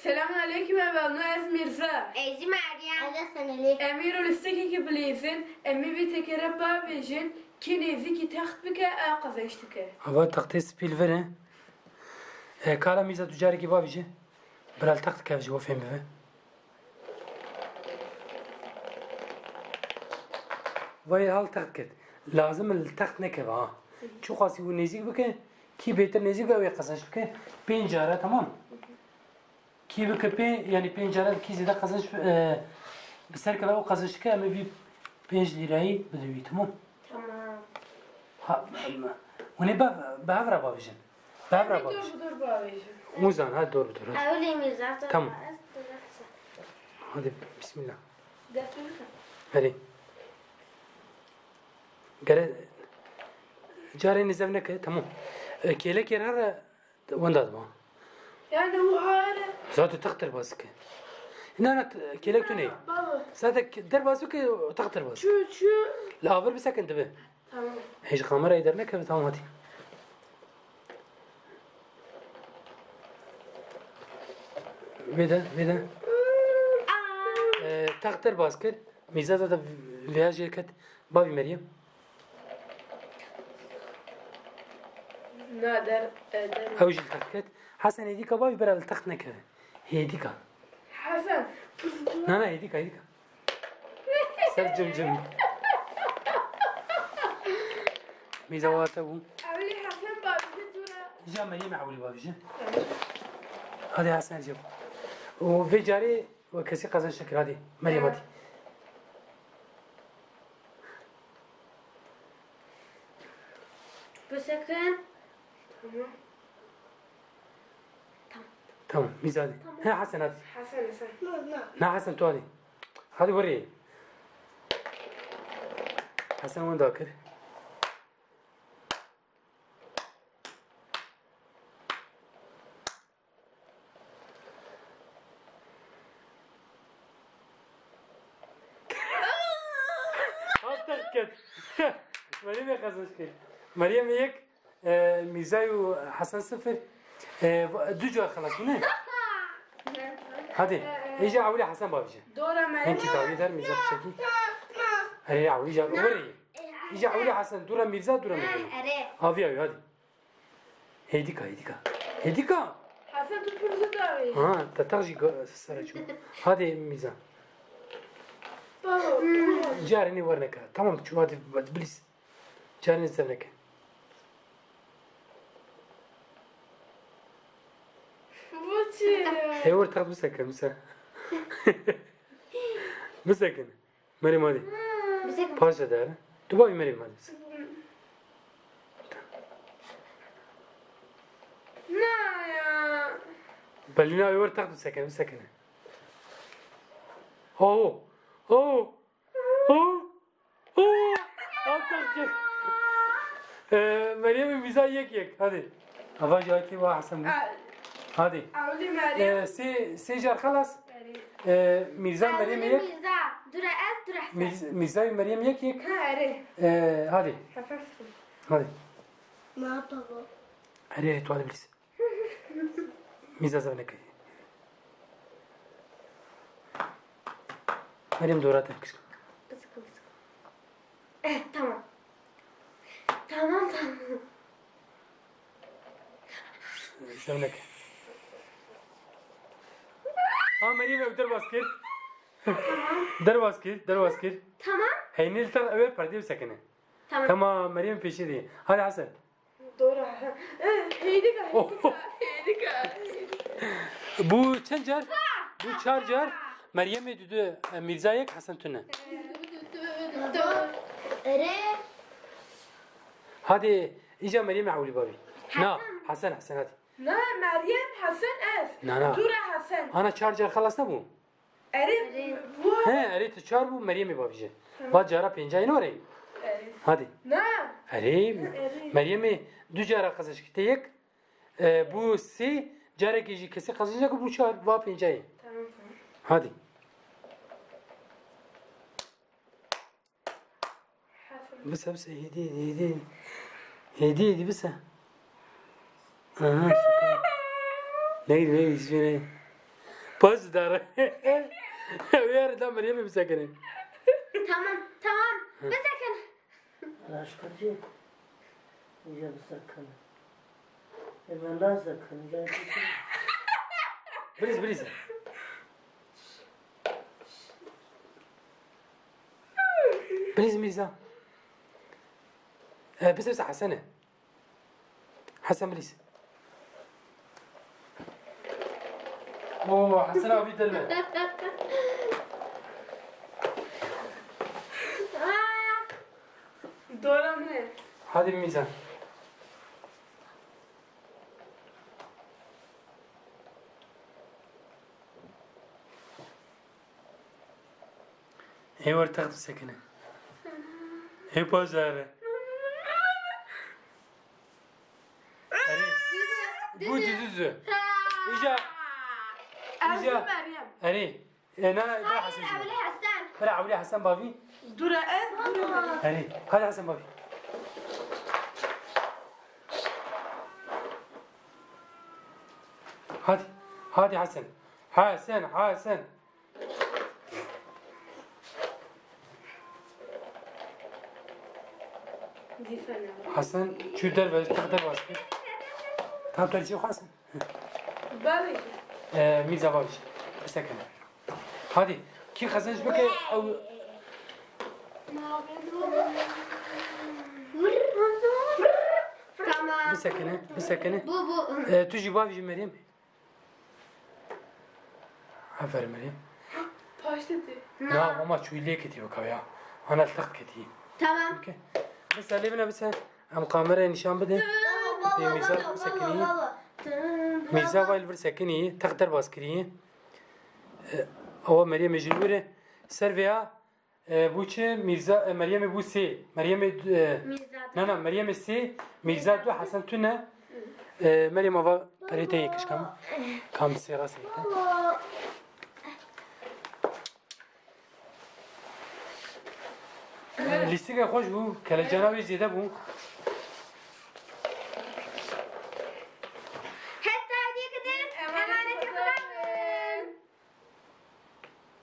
Selamun aleyküm evvel Nuez Mirza. Ezi Meryem. Ada senelik. Emirul isteki ki bilirsin. Emi bir tekere babejin. Ki nezi ki taht bike kazançtıke. Hava tahtı spil vere. Kala miza tücari ki babiji. Bral taht kavji o femi ve. Vay hal taht ket. Lazım el taht ne keva ha. Çok asi bu nezik bike. Ki beter nezik ve kazanç bike. Pencere tamam. Ki bike pe yani pencere ki zida kazanç بسر كذا وقزش كه أما في 5 ليرة بدوي تمام. Tamam. Ha, وني بعفرة بابجن. بعفرة بابجن. Dur babejin. موزان هاد دور دور. Öyle mi zaten? Tamam. هذا بسم الله. Defterka. هذه. قال جاري نزفنك تمام. كيلك يرى وين دادما. Yani bu hala. زاد تختر باسك. هنا أنا كيلك توني. Baba. زادك در باسك تختر باس. Şu. لا أفر بسك أنت به. Tamam. هيش خمرة يدرنا كيف تمام هذه. بيدا. تختر باسكر. ميزة هذا فيها شركة بابي مريم. Nader. هاوج التخت حسن هديك بابي برا التخت نكره هديك Hasan. لا هديك سر جم ميزوات ابو Avli Hasan babejin dura. جا مريم عولي بابي جا هذه حسن جاب وفي جاري وكسي قزن شكر هذه مريم هذه Bu sakın. Tamam. تمام ميزادي ها حسن هذه Hasan Hasan. لا حسن تو هذه وري حسن وين ذاكر مريم يقصش كده مريم يك ميزايو حسن صفر دوجو خلاص هنا هذه ايجا عولي حسن بابجي Dora انت Meryem. تعولي دار ميزا بشكي هي عولي جا وري ايجا عولي حسن دورا ميرزا دورا مريم Are. هافي هذه هيديكا Hasan tutmuruzu davet. ها تترجي سرجو هذه ميزان Baba. جارني ورنك تمام شو هذه بليز جارني زنك Bu çi. هي ور تاخذ مسكن مريم هذه Bu sakın. باشا دار دبي مريم هذه Ne ya? بلينا ور تاخذ مسكن اوه أتذكر مريم ميزان يك هذه أبغى جاكي وأحسن هذه Avli Meryem. سي جار خلاص ميزان مريم يك Mirza. Dura ez dura sen. ميزان مريم يك Ha ere. هذه Hafifsin. هذه Ne yapalım? هذه توالي بليز ميزان زمنك مريم دوراتك Sıkı. Tamam. Tamam. زمنك مريم در باسكت در باسكت Tamam. هيني التر أول بردي وسكنه Tamam. تمام مريم بيشي دي هذا حسن Dora Hasan. Heydika. Bu çencer bu çarjar Meryem düdü Mirza'yı Hasan Tünne Are. hadi iyice Meryem avli babi na Hasan hadi Ne Meryem Hasan ez. Na. Dura Hasan. ana çarjar خلاص ne bu Ere. Bu. he eri çar bu Meryem babici bad jara pencayı ne orayı hadi Ne? eri Meryem'i dü jara kazış kiteyek bu si jara kişi kesi kazışacak bu çar va pencayı Tamam. hadi Hasan. بس هدي بس اها نيد اسمه باز داره ويا لا مريم مسكنه Tamam tamam. Bırakın. Raşkacı. İyice bir sakın. Hemen lan sakın. بريز بريز ميزة بس حسنة حسن بريز اوه حسنة وفي دلمة دورم نه. هذه الميزان هي ورد تاخذ السكنة هي بازارة بودي زوزو إجا Evli Meryem. هري أنا إبراهيم حسن Abla Hasan. فرع عبلي حسن بافي Dura ev, dura Meryem. هري هذا حسن بافي هادي حسن حسن دي فنان. حسن شو درب تقدر واسكت تقدر شو حسن بابي. ميزة بابش سكن هادي كي خزنش بك أو Tamam. بسكنة Bu. تجي بابي مريم عفر مريم Taş dedi. لا ماما شو ليه كتي وكايا أنا التقت كتي Tamam. اوكي بس علمنا بس ام كاميرا نشان بده ميزة سكنية ميزة وايل بر سكنية تقدر باسكرية أو مريم جنورة سيرفيا بوچه ميزة مريم بوسي مريم نه مريم سي ميزة دو حسن تونه مريم أبا بريتي كش كم سيرة سيرة لیستی که خوش بود کل جنابی زیده بود